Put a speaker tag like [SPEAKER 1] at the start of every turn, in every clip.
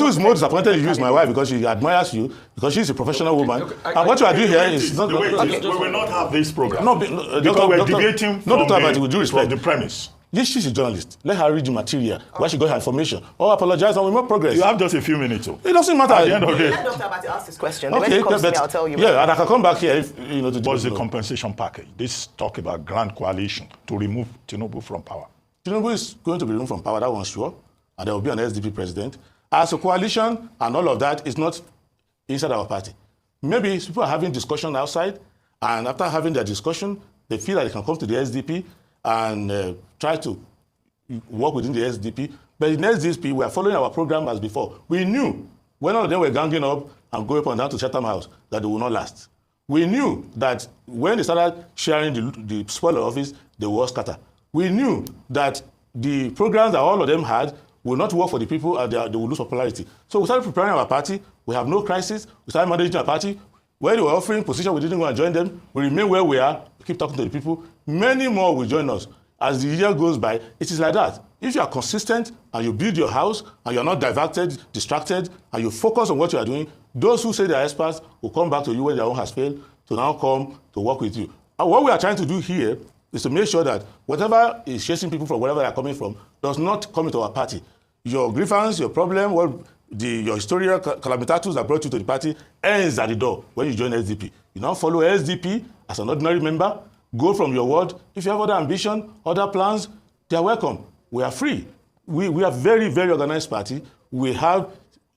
[SPEAKER 1] who is more disappointed you is my wife because she admires you, because she's a professional woman. And what you are doing here is not...
[SPEAKER 2] We will not have this program.
[SPEAKER 1] No,
[SPEAKER 2] because we're debating from the premise.
[SPEAKER 1] Yes, she's a journalist. Let her read the material where she got her information. Or apologize and we make progress.
[SPEAKER 2] You have just a few minutes.
[SPEAKER 1] It doesn't matter.
[SPEAKER 2] At the end of the day.
[SPEAKER 3] Let Dr. Abati ask this question.
[SPEAKER 1] Okay,
[SPEAKER 3] when it comes to me, I'll tell you.
[SPEAKER 1] Yeah, and I can come back here if, you know, to
[SPEAKER 2] What's the compensation package? This talk about grand coalition to remove Tinubu from power.
[SPEAKER 1] Tinubu is going to be removed from power, that one's sure. And there will be an SDP president. As a coalition and all of that is not inside our party. Maybe people are having discussion outside, and after having their discussion, they feel that they can come to the SDP and try to work within the SDP. But in SDP, we are following our program as before. We knew when all of them were ganging up and going up and down to Chatham House that they will not last. We knew that when they started sharing the spoil of office, they will all scatter. We knew that the programs that all of them had will not work for the people and they will lose popularity. So we started preparing our party. We have no crisis. We started managing our party. When they were offering position, we didn't go and join them. We remain where we are. We keep talking to the people. Many more will join us. As the year goes by, it is like that. If you are consistent and you build your house and you're not diverted, distracted, and you focus on what you are doing, those who say they are experts will come back to you when their own has failed to now come to work with you. And what we are trying to do here is to make sure that whatever is chasing people from wherever they are coming from does not come into our party. Your grievance, your problem, your historical calamitatus that brought you to the party ends at the door when you join SDP. You now follow SDP as an ordinary member. Go from your word. If you have other ambition, other plans, they are welcome. We are free. We are very, very organized party. We have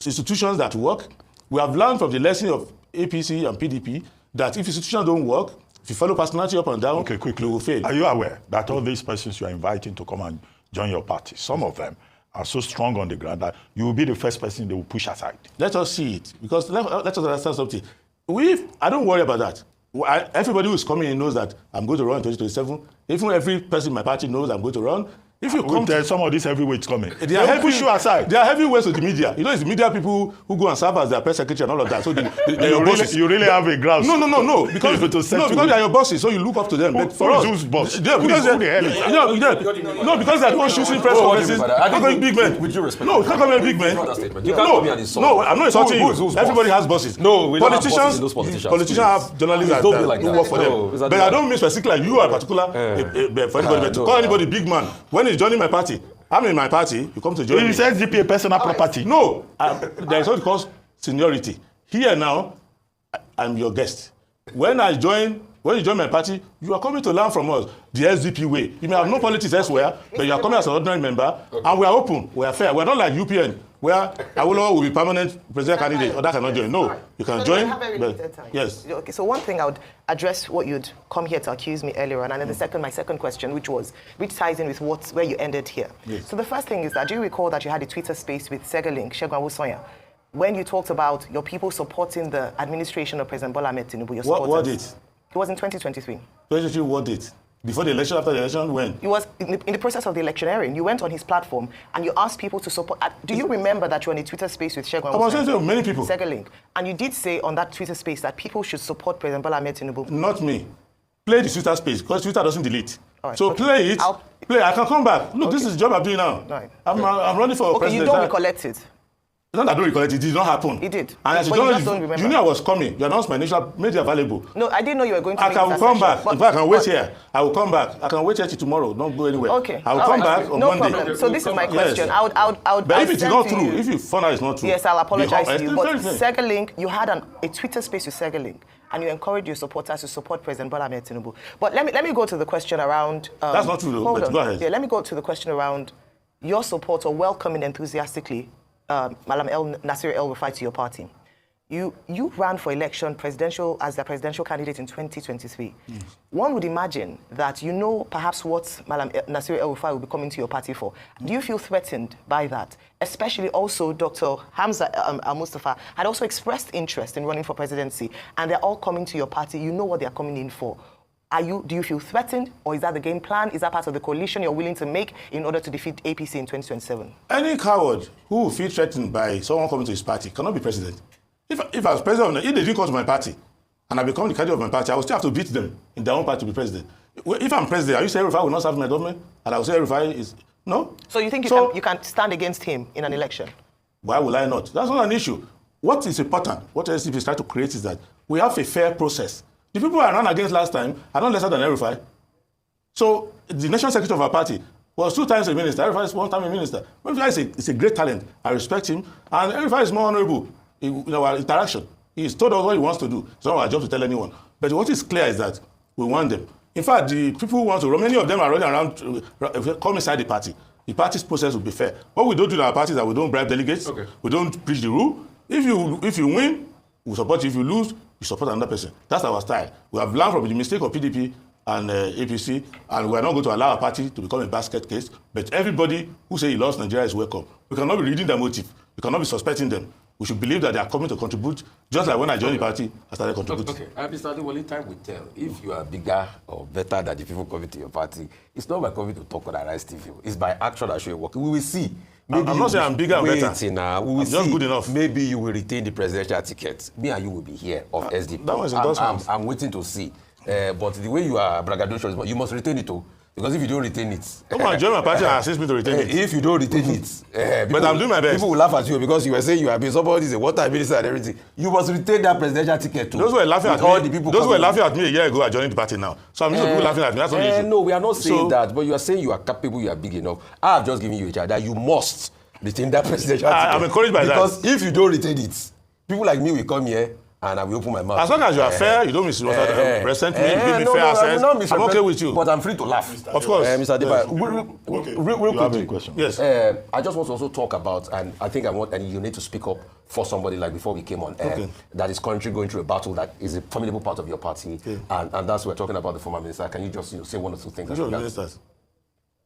[SPEAKER 1] institutions that work. We have learned from the lesson of APC and PDP that if institutions don't work, if you follow personality up and down,
[SPEAKER 2] okay, quickly,
[SPEAKER 1] you will fail.
[SPEAKER 2] Are you aware that all these persons you are inviting to come and join your party, some of them are so strong on the ground that you will be the first person they will push aside?
[SPEAKER 1] Let us see it, because let us understand something. I don't worry about that. Everybody who is coming in knows that I'm going to run in 2027. Even every person in my party knows I'm going to run. If you come
[SPEAKER 2] to some of these heavyweights coming,
[SPEAKER 1] they will push you aside. They are heavyweights with the media. You know, it's the media people who go and serve as their press secretary and all of that. So they're your bosses.
[SPEAKER 2] You really have a grasp.
[SPEAKER 1] No. Because they are your bosses, so you look up to them. But for us,
[SPEAKER 2] who's boss?
[SPEAKER 1] Because they're the ones choosing press conferences. Not going big men.
[SPEAKER 4] With due respect.
[SPEAKER 1] No, it's not going big men. No, I'm not insulting you. Everybody has bosses.
[SPEAKER 4] No, we don't have
[SPEAKER 1] politicians.
[SPEAKER 4] bosses in those politicians.
[SPEAKER 1] Politicians have journalists who work for them. But I don't mean specifically like you are particular for anybody. But to call anybody big man when he's joining my party. I'm in my party, you come to join me.
[SPEAKER 2] You said SDP a personal property.
[SPEAKER 1] No, there is what called seniority. Here now, I'm your guest. When you join my party, you are coming to learn from us the SDP way. You may have no politics elsewhere, but you are coming as an ordinary member, and we are open, we are fair. We are not like UPN, where Awolowo will be permanent president candidate, or that cannot join. No, you can join. Yes.
[SPEAKER 3] Okay, so one thing I would address what you'd come here to accuse me earlier on, and then my second question, which ties in with where you ended here.
[SPEAKER 1] Yes.
[SPEAKER 3] So the first thing is that, do you recall that you had a Twitter space with Segalink, Segun Awusonya, when you talked about your people supporting the administration of President Bola Ahmed Tinubu?
[SPEAKER 1] What date?
[SPEAKER 3] It was in 2023.
[SPEAKER 1] 2023, what date? Before the election, after the election, when?
[SPEAKER 3] It was in the process of the electioneering. You went on his platform and you asked people to support. Do you remember that you were on a Twitter space with Segun?
[SPEAKER 1] I was saying to many people.
[SPEAKER 3] Segalink. And you did say on that Twitter space that people should support President Bola Ahmed Tinubu.
[SPEAKER 1] Not me. Play the Twitter space, because Twitter doesn't delete.
[SPEAKER 3] Right,
[SPEAKER 1] so play it. I can come back. Look, this is the job I'm doing now.
[SPEAKER 3] Right.
[SPEAKER 1] I'm running for president.
[SPEAKER 3] Okay, you don't recollect it.
[SPEAKER 1] It's not that I don't recollect it. It did not happen.
[SPEAKER 3] It did.
[SPEAKER 1] And as
[SPEAKER 3] but you just don't remember.
[SPEAKER 1] You knew I was coming. You announced my national, made it available.
[SPEAKER 3] No, I didn't know you were going to
[SPEAKER 1] I can come back. In fact, I can wait here. I will come back. I can wait here till tomorrow. Don't go anywhere.
[SPEAKER 3] Okay.
[SPEAKER 1] I will come back on Monday.
[SPEAKER 3] No problem. So this is my question.
[SPEAKER 1] Yes. But if it is not true, if you found out it's not true.
[SPEAKER 3] Yes, I'll apologize to you. But Segalink, you had a Twitter space with Segalink, and you encouraged your supporters to support President Bola Ahmed Tinubu. But let me go to the question around...
[SPEAKER 1] That's not true, though, but go ahead.
[SPEAKER 3] Yeah, let me go to the question around your support or welcoming enthusiastically Malam Nasir El-Rufai to your party. You ran for election as the presidential candidate in 2023. One would imagine that you know perhaps what Malam Nasir El-Rufai will be coming to your party for. Do you feel threatened by that? Especially also Dr. Hamza Al-Mustafa had also expressed interest in running for presidency, and they're all coming to your party. You know what they're coming in for. Do you feel threatened, or is that the game plan? Is that part of the coalition you're willing to make in order to defeat APC in 2027?
[SPEAKER 1] Any coward who will feel threatened by someone coming to his party cannot be president. If I was president, if they didn't come to my party and I become the candidate of my party, I would still have to beat them in their own party to be president. If I'm president, are you saying Rufai will not serve my government? And I will say Rufai is... No?
[SPEAKER 3] So you think you can stand against him in an election?
[SPEAKER 1] Why will I not? That's not an issue. What is important, what SDP is trying to create is that we have a fair process. The people I ran against last time are not lesser than rufai. So the national secretary of our party was 2 times a minister. Rufai is 1 time a minister. Rufai is a great talent. I respect him. And Rufai is more honorable in our interaction. He's told us what he wants to do. It's not our job to tell anyone. But what is clear is that we want them. In fact, the people who want to run, many of them are running around, come inside the party. The party's process will be fair. What we don't do in our party is that we don't bribe delegates. Okay. We don't preach the rule. If you win, we support you. If you lose, you support another person. That's our style. We have learned from the mistake of PDP and APC, and we are not going to allow our party to become a basket case. But everybody who say he loves Nigeria is welcome. We cannot be reading their motive. We cannot be suspecting them. We should believe that they are coming to contribute, just like when I joined the party, I started contributing.
[SPEAKER 4] Okay, Mr. Adewale, time will tell. If you are bigger or better than the people coming to your party, it's not by coming to talk on a rice TV. It's by action that you're working. We will see.
[SPEAKER 1] Maybe I'm not saying I'm bigger and better.
[SPEAKER 4] Now. We will
[SPEAKER 1] I'm just good enough.
[SPEAKER 4] Maybe you will retain the presidential ticket. Me and you will be here of SDP.
[SPEAKER 1] That was endorsement.
[SPEAKER 4] I'm waiting to see. But the way you are braggadocious, you must retain it too. Because if you don't retain it...
[SPEAKER 1] Come on, join my party and assist me to retain it.
[SPEAKER 4] If you don't retain it...
[SPEAKER 1] but I'm doing my best.
[SPEAKER 4] People will laugh at you because you were saying you have been somebody who's a water minister and everything. You must retain that presidential ticket too.
[SPEAKER 1] Those who were laughing at me a year ago are joining the party now. So I'm used to people laughing at me. That's not the issue.
[SPEAKER 4] No, we are not saying that. But you are saying you are capable, you are big enough. I have just given you a charge that you must retain that presidential ticket.
[SPEAKER 1] I'm encouraged by
[SPEAKER 4] because if you don't retain it, people like me will come here and I will open my mouth.
[SPEAKER 1] As long as you are fair, you don't misrepresent me, give me fair access, I'm okay with you.
[SPEAKER 4] But I'm free to laugh.
[SPEAKER 1] Of course.
[SPEAKER 4] Mr. Adeba, real quickly.
[SPEAKER 2] Question.
[SPEAKER 1] Yes.
[SPEAKER 4] I just want to also talk about, and I think and you need to speak up for somebody like before we came on air, that is currently going through a battle that is a formidable part of your party, and that's we're talking about the former minister. Can you just say 1 or 2 things?
[SPEAKER 1] Sure, ministers.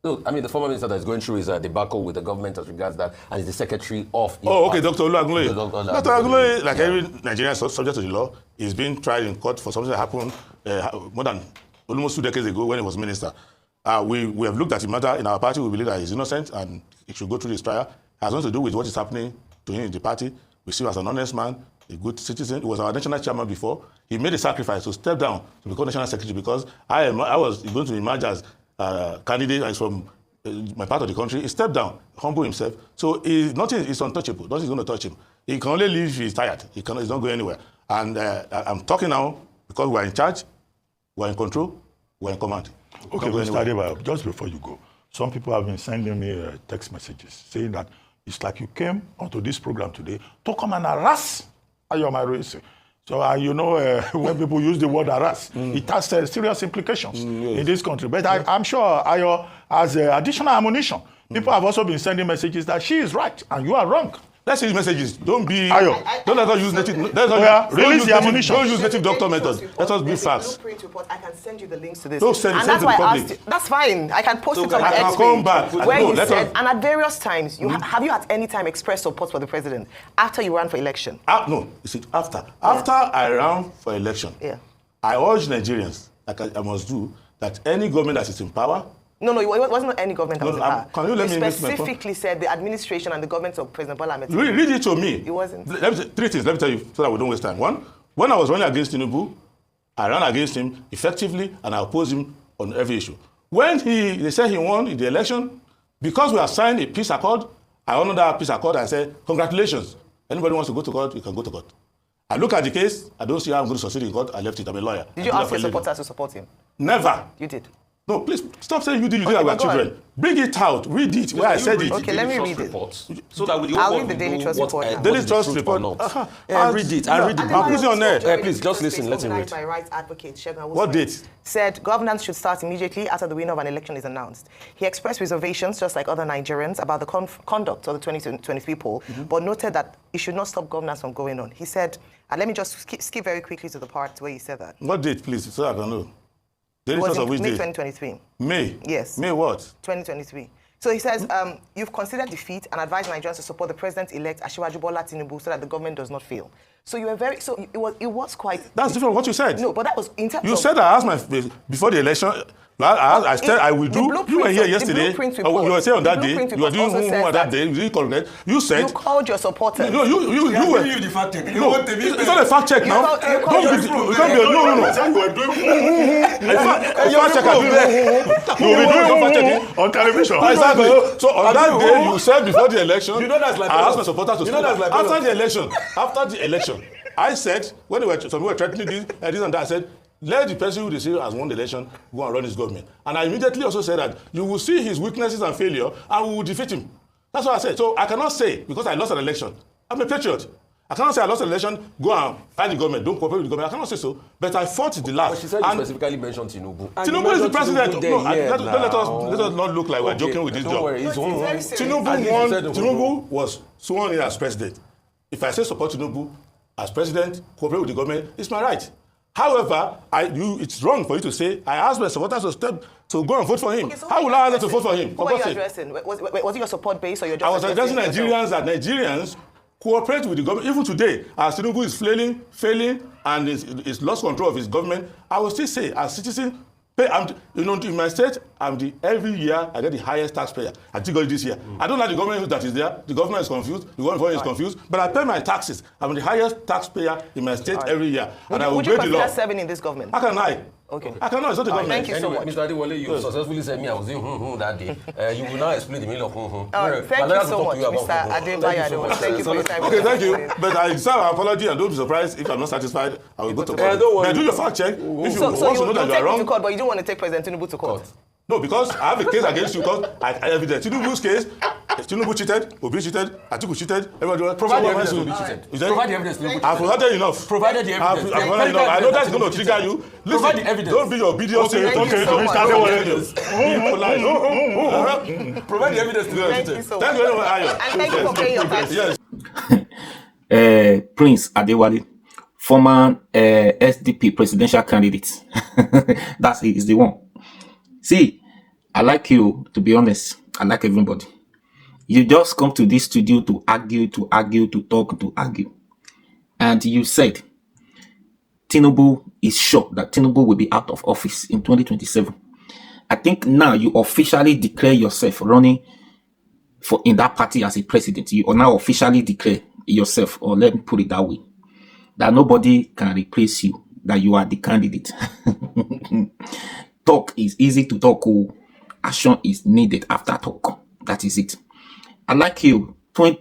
[SPEAKER 4] No, I mean, the former minister that is going through his debacle with the government as regards that, and is the secretary of...
[SPEAKER 1] Dr. Oluwagunloye. Dr. Oluwagunloye, like every Nigerian subject to the law, is being tried in court for something that happened more than almost 2 decades ago when he was minister. We have looked at the matter in our party. We believe that he's innocent and he should go through this trial. It has nothing to do with what is happening to him in the party. We see him as an honest man, a good citizen. He was our national chairman before. He made a sacrifice to step down to become national secretary because I was going to emerge as candidate and from my part of the country. He stepped down, humble himself. So nothing is untouchable. Nothing is going to touch him. He can only leave if he's tired. He's not going anywhere. And I'm talking now because we're in charge, we're in control, we're in command.
[SPEAKER 2] Okay, Mr. Adeba, just before you go, some people have been sending me text messages saying that it's like you came onto this program today to come and harass Ayoma Race. So, when people use the word harass, it has serious implications in this country. But I'm sure Ayo has additional ammunition. People have also been sending messages that she is right and you are wrong.
[SPEAKER 1] Let's use messages. Don't be...
[SPEAKER 2] Ayo.
[SPEAKER 1] Don't let us use native...
[SPEAKER 2] Release the ammunition.
[SPEAKER 1] Don't use native doctor method. Let us be facts.
[SPEAKER 3] I can send you the links to this.
[SPEAKER 1] Don't send
[SPEAKER 3] and that's
[SPEAKER 1] to
[SPEAKER 3] why
[SPEAKER 1] the
[SPEAKER 3] I
[SPEAKER 1] public.
[SPEAKER 3] asked you. That's fine. I can post it on my
[SPEAKER 1] I can come back.
[SPEAKER 3] where you said, and at various times, have you at any time expressed support for the president after you ran for election?
[SPEAKER 1] No, it's after. After I ran for election, I urge Nigerians, like I must do, that any government that is in power...
[SPEAKER 3] No, it wasn't any government that was in power.
[SPEAKER 1] Can you let me
[SPEAKER 3] specifically said the administration and the government of President Bola Ahmed Tinubu.
[SPEAKER 1] Read it to me.
[SPEAKER 3] It wasn't.
[SPEAKER 1] 3 things, let me tell you, so that we don't waste time. 1, when I was running against Tinubu, I ran against him effectively and I opposed him on every issue. When they said he won in the election, because we have signed a peace accord, I honored that peace accord and said, congratulations. Anybody wants to go to court, you can go to court. I look at the case, I don't see how I'm going to succeed in court, I left it, I'm a lawyer.
[SPEAKER 3] Did you ask your supporters to support him?
[SPEAKER 1] Never.
[SPEAKER 3] You did?
[SPEAKER 1] No, please stop saying you did that with children. Bring it out, read it where I said it.
[SPEAKER 3] Okay, let me read it.
[SPEAKER 4] So that
[SPEAKER 3] I'll read the Daily Trust report.
[SPEAKER 1] Daily Trust report.
[SPEAKER 4] Read it.
[SPEAKER 1] I'm putting on there.
[SPEAKER 4] Please, just listen, let him read.
[SPEAKER 3] My rights advocate,
[SPEAKER 1] what date?
[SPEAKER 3] Said governance should start immediately after the winner of an election is announced. He expressed reservations, just like other Nigerians, about the conduct of the 2023 poll, but noted that it should not stop governance from going on. He said, and let me just skip very quickly to the part where he said that.
[SPEAKER 1] What date, please, so I can know?
[SPEAKER 3] It was in May 2023.
[SPEAKER 1] May?
[SPEAKER 3] Yes.
[SPEAKER 1] May what?
[SPEAKER 3] 2023. So he says, you've considered defeat and advised Nigerians to support the president-elect Asiwaju Bola Tinubu so that the government does not fail. So you were it was quite...
[SPEAKER 1] That's different from what you said.
[SPEAKER 3] No, but that was...
[SPEAKER 1] You said I asked before the election, I said I will
[SPEAKER 3] The
[SPEAKER 1] do.
[SPEAKER 3] blueprint
[SPEAKER 1] You were here
[SPEAKER 3] the
[SPEAKER 1] yesterday.
[SPEAKER 3] blueprint
[SPEAKER 1] You were
[SPEAKER 3] report-
[SPEAKER 1] saying on
[SPEAKER 3] the
[SPEAKER 1] that day.
[SPEAKER 3] blueprint
[SPEAKER 1] You were
[SPEAKER 3] report
[SPEAKER 1] doing
[SPEAKER 3] also says
[SPEAKER 1] on that day. You didn't correct. You said.
[SPEAKER 3] You called your supporters.
[SPEAKER 1] No, you were.
[SPEAKER 5] You the fact check.
[SPEAKER 1] No, it's not a fact check now.
[SPEAKER 3] you
[SPEAKER 1] Don't
[SPEAKER 3] called
[SPEAKER 1] be.
[SPEAKER 3] your-
[SPEAKER 1] You can't be. No. A fact checker. You will be doing fact checking
[SPEAKER 2] on television.
[SPEAKER 1] Exactly. So on that day, you said before the election,
[SPEAKER 5] You know that's like
[SPEAKER 1] I asked my supporters to
[SPEAKER 5] You know
[SPEAKER 1] stop.
[SPEAKER 5] that's like
[SPEAKER 1] After the election, I said, when some people were threatening this and that, I said, let the person who they say has won the election go and run his government. And I immediately also said that you will see his weaknesses and failure and we will defeat him. That's what I said. So I cannot say, because I lost an election, I'm a patriot. I cannot say I lost an election, go and fight the government, don't cooperate with the government. I cannot say so. But I fought the last.
[SPEAKER 4] But she said you specifically mentioned Tinubu.
[SPEAKER 1] Tinubu is the president. No, let us not look like we're
[SPEAKER 4] Okay,
[SPEAKER 1] joking with this
[SPEAKER 4] don't
[SPEAKER 1] job.
[SPEAKER 4] worry, it's
[SPEAKER 3] No, it's very serious.
[SPEAKER 1] Tinubu was sworn in as president. If I say support Tinubu as president, cooperate with the government, it's my right. However, it's wrong for you to say, I asked my supporters to go and vote for him.
[SPEAKER 3] Okay, so
[SPEAKER 1] How will I ask them to vote for him?
[SPEAKER 3] Who are you addressing? Was it your support base or your just
[SPEAKER 1] I was addressing
[SPEAKER 3] yourself?
[SPEAKER 1] Nigerians that Nigerians cooperate with the government. Even today, as Tinubu is failing and is lost control of his government, I will still say, as citizen, in my state, every year I get the highest taxpayer. I think this year. I don't like the government that is there. The government is confused. The government is confused. But I pay my taxes. I'm the highest taxpayer in my state every year. And I will
[SPEAKER 3] Would you
[SPEAKER 1] break the law.
[SPEAKER 3] consider serving in this government?
[SPEAKER 1] How can I?
[SPEAKER 3] Okay.
[SPEAKER 1] I cannot. It's not the government.
[SPEAKER 3] Thank you so
[SPEAKER 4] Anyway,
[SPEAKER 3] much.
[SPEAKER 4] Mr. Adewale, you successfully said me I was doing that day. You will now explain the meaning of
[SPEAKER 3] Thank you so much, Mr. Adebayo. Thank you for your time.
[SPEAKER 1] Okay, thank you. But I accept our apology and don't be surprised if I'm not satisfied. I will go to court.
[SPEAKER 4] don't worry.
[SPEAKER 1] But do your fact check. If you want
[SPEAKER 3] So
[SPEAKER 1] to
[SPEAKER 3] you
[SPEAKER 1] know that you
[SPEAKER 3] take
[SPEAKER 1] are
[SPEAKER 3] me to
[SPEAKER 1] wrong.
[SPEAKER 3] court, but you don't want to take President Tinubu to court.
[SPEAKER 1] No, because I have a case against you because I evidence. Tinubu's case, Tinubu cheated, Obi cheated, Atiku cheated, everybody.
[SPEAKER 4] Provide the
[SPEAKER 1] so
[SPEAKER 4] evidence
[SPEAKER 1] so-
[SPEAKER 4] Obi cheated.
[SPEAKER 1] Is that-
[SPEAKER 4] Provide the evidence Tinubu
[SPEAKER 1] I've
[SPEAKER 4] cheated.
[SPEAKER 1] provided enough.
[SPEAKER 4] Provided the evidence.
[SPEAKER 1] I've provided enough. I know that's going to trigger you. Listen,
[SPEAKER 4] Provide the evidence.
[SPEAKER 1] Don't be your obedience.
[SPEAKER 3] Thank you so much.
[SPEAKER 1] Be polite.
[SPEAKER 4] Provide the evidence Tinubu
[SPEAKER 3] Thank you
[SPEAKER 4] cheated.
[SPEAKER 3] so
[SPEAKER 1] Thank
[SPEAKER 3] much.
[SPEAKER 1] you very much, Ayo.
[SPEAKER 3] And thank you for paying your taxes.
[SPEAKER 1] Yes.
[SPEAKER 6] Prince Adewale, former SDP presidential candidate. That's it, is the one. See, I like you, to be honest. I like everybody. You just come to this studio to argue, to talk, to argue. And you said Tinubu is sure that Tinubu will be out of office in 2027. I think now you officially declare yourself running in that party as a president. You now officially declare yourself, or let me put it that way, that nobody can replace you, that you are the candidate. Talk is easy to talk. Action is needed after talk. That is it. I like you. 2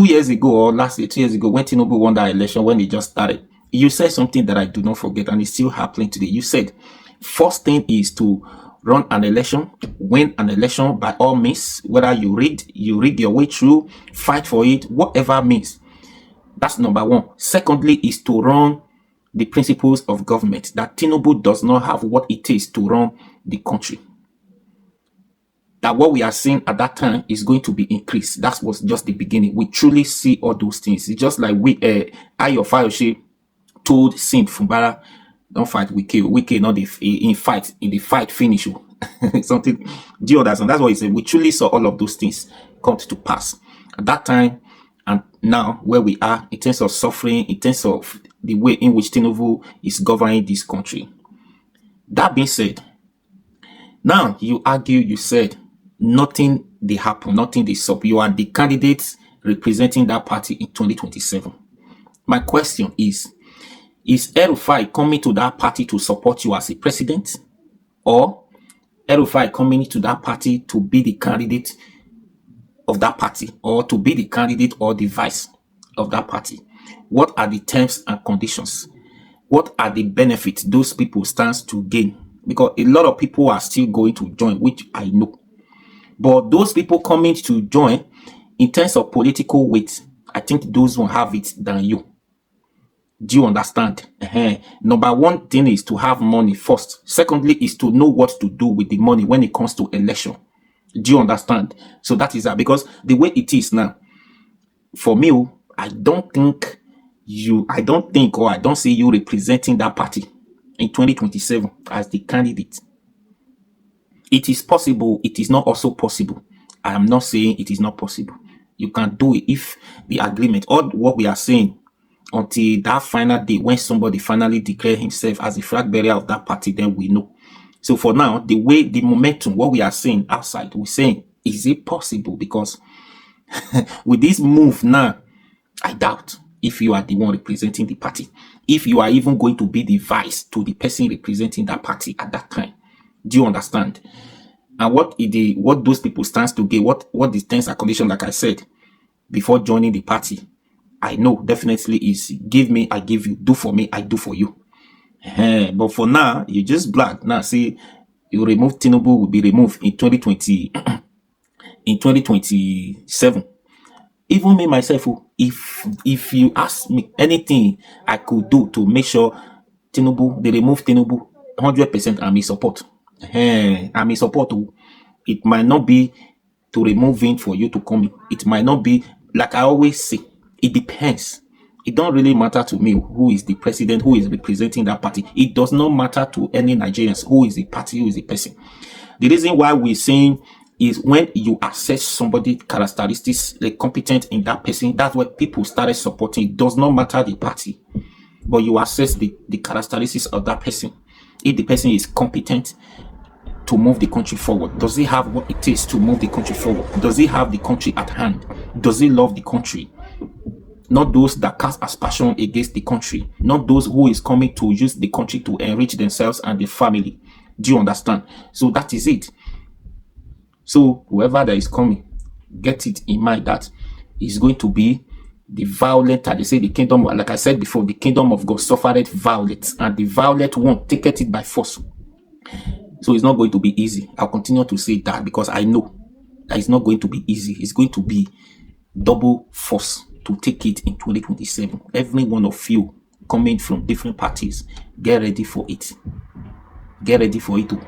[SPEAKER 6] years ago or last year, 2 years ago, when Tinubu won that election, when it just started, you said something that I do not forget, and it's still happening today. You said, first thing is to run an election, win an election by all means, whether you read your way through, fight for it, whatever means. That's number one. Secondly is to run the principles of government, that Tinubu does not have what it takes to run the country. That what we are seeing at that time is going to be increased. That was just the beginning. We truly see all those things. It's just like Ayo Fayose told Sim Fumbara, don't fight Wike. Wike not in the fight finish. Something. Do you understand? That's what he said. We truly saw all of those things come to pass at that time, and now where we are in terms of suffering, in terms of the way in which Tinubu is governing this country. That being said, now you argue, you said nothing they happen, nothing they stop. You are the candidate representing that party in 2027. My question is El-Rufai coming to that party to support you as a president, or El-Rufai coming to that party to be the candidate of that party, or to be the candidate or the vice of that party? What are the terms and conditions? What are the benefits those people stand to gain? Because a lot of people are still going to join, which I know. But those people coming to join, in terms of political weight, I think those who have it than you. Do you understand? Number one thing is to have money first. Secondly is to know what to do with the money when it comes to election. Do you understand? So that is that. Because the way it is now, for me, I don't see you representing that party in 2027 as the candidate. It is possible. It is not also possible. I am not saying it is not possible. You can do it if the agreement, or what we are saying, until that final day when somebody finally declares himself as the flag bearer of that party, then we know. So for now, the way, the momentum, what we are seeing outside, we're saying, is it possible? Because with this move now, I doubt if you are the one representing the party, if you are even going to be the vice to the person representing that party at that time. Do you understand? And what those people stands to gain, what the terms and conditions, like I said, before joining the party, I know definitely is give me, I give you, do for me, I do for you. But for now, you just black. Now see, you remove Tinubu will be removed in 2020, in 2027. Even me myself, if you ask me anything I could do to make sure Tinubu, they remove Tinubu, 100% I'm in support. I'm in support. It might not be to remove him for you to come in. It might not be, like I always say, it depends. It don't really matter to me who is the president, who is representing that party. It does not matter to any Nigerians who is the party, who is the person. The reason why we're saying is when you assess somebody characteristics, like competent in that person, that's where people started supporting. It does not matter the party, but you assess the characteristics of that person. If the person is competent to move the country forward, does he have what it takes to move the country forward? Does he have the country at hand? Does he love the country? Not those that cast aspersion against the country, not those who is coming to use the country to enrich themselves and the family. Do you understand? So that is it. So whoever that is coming, get it in mind that is going to be the violent, they say the kingdom, like I said before, the kingdom of God suffered violence, and the violent one taketh it by force. So it's not going to be easy. I'll continue to say that because I know that it's not going to be easy. It's going to be double force to take it in 2027. Every one of you coming from different parties, get ready for it. Get ready for it too.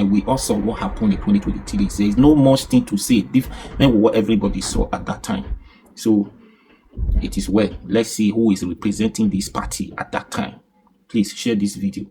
[SPEAKER 6] We also saw what happened in 2023. There is no much thing to say than what everybody saw at that time. So it is well. Let's see who is representing this party at that time. Please share this video.